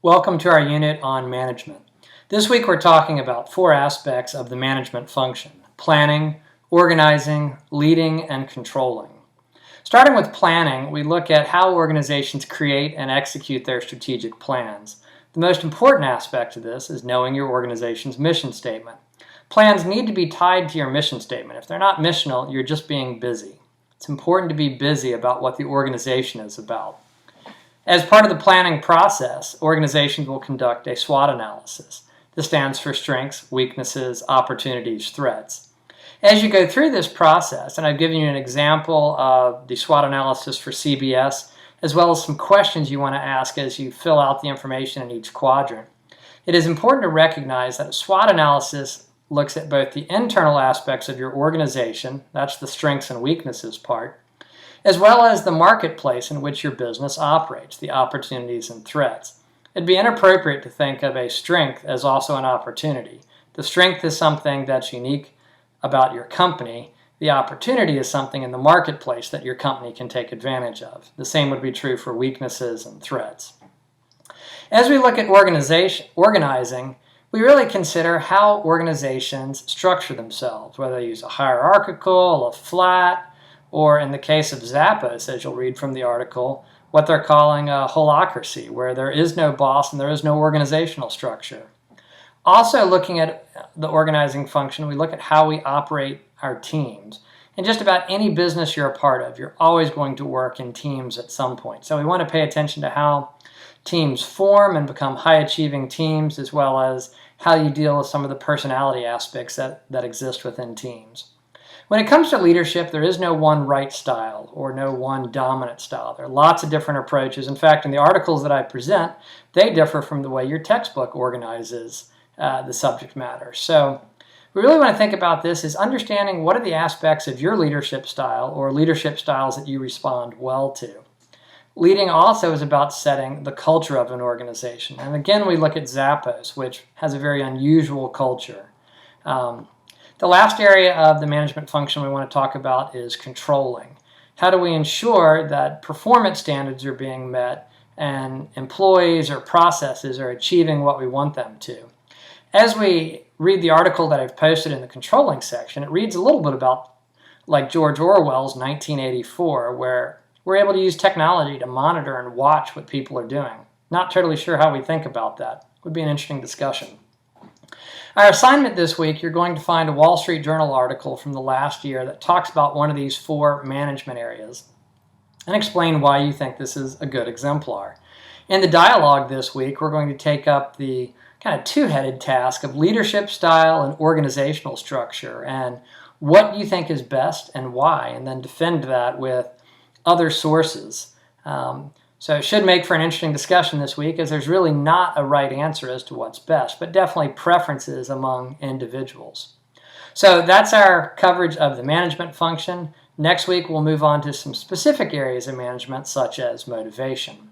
Welcome to our unit on management. This week we're talking about 4 aspects of the management function: planning, organizing, leading, and controlling. Starting with planning, we look at how organizations create and execute their strategic plans. The most important aspect of this is knowing your organization's mission statement. Plans need to be tied to your mission statement. If they're not missional, you're just being busy. It's important to be busy about what the organization is about. As part of the planning process, organizations will conduct a SWOT analysis. This stands for strengths, weaknesses, opportunities, threats. As you go through this process, and I've given you an example of the SWOT analysis for CBS, as well as some questions you want to ask as you fill out the information in each quadrant, it is important to recognize that a SWOT analysis looks at both the internal aspects of your organization, that's the strengths and weaknesses part, as well as the marketplace in which your business operates, the opportunities and threats. It'd be inappropriate to think of a strength as also an opportunity. The strength is something that's unique about your company. The opportunity is something in the marketplace that your company can take advantage of. The same would be true for weaknesses and threats. As we look at organizing, we really consider how organizations structure themselves, whether they use a hierarchical, a flat, or in the case of Zappos, as you'll read from the article, what they're calling a holacracy, where there is no boss and there is no organizational structure. Also, looking at the organizing function, we look at how we operate our teams. In just about any business you're a part of, you're always going to work in teams at some point. So we want to pay attention to how teams form and become high-achieving teams, as well as how you deal with some of the personality aspects that exist within teams. When it comes to leadership, there is no one right style or no one dominant style. There are lots of different approaches. In fact, in the articles that I present, they differ from the way your textbook organizes the subject matter. So we really want to think about this as understanding what are the aspects of your leadership style or leadership styles that you respond well to. Leading also is about setting the culture of an organization. And again, we look at Zappos, which has a very unusual culture. The last area of the management function we want to talk about is controlling. How do we ensure that performance standards are being met and employees or processes are achieving what we want them to? As we read the article that I've posted in the controlling section, it reads a little bit about like George Orwell's 1984, where we're able to use technology to monitor and watch what people are doing. Not totally sure how we think about that. Would be an interesting discussion. Our assignment this week, you're going to find a Wall Street Journal article from the last year that talks about one of these 4 management areas and explain why you think this is a good exemplar. In the dialogue this week, we're going to take up the kind of 2-headed task of leadership style and organizational structure and what you think is best and why, and then defend that with other sources. So it should make for an interesting discussion this week, as there's really not a right answer as to what's best, but definitely preferences among individuals. So that's our coverage of the management function. Next week, we'll move on to some specific areas of management, such as motivation.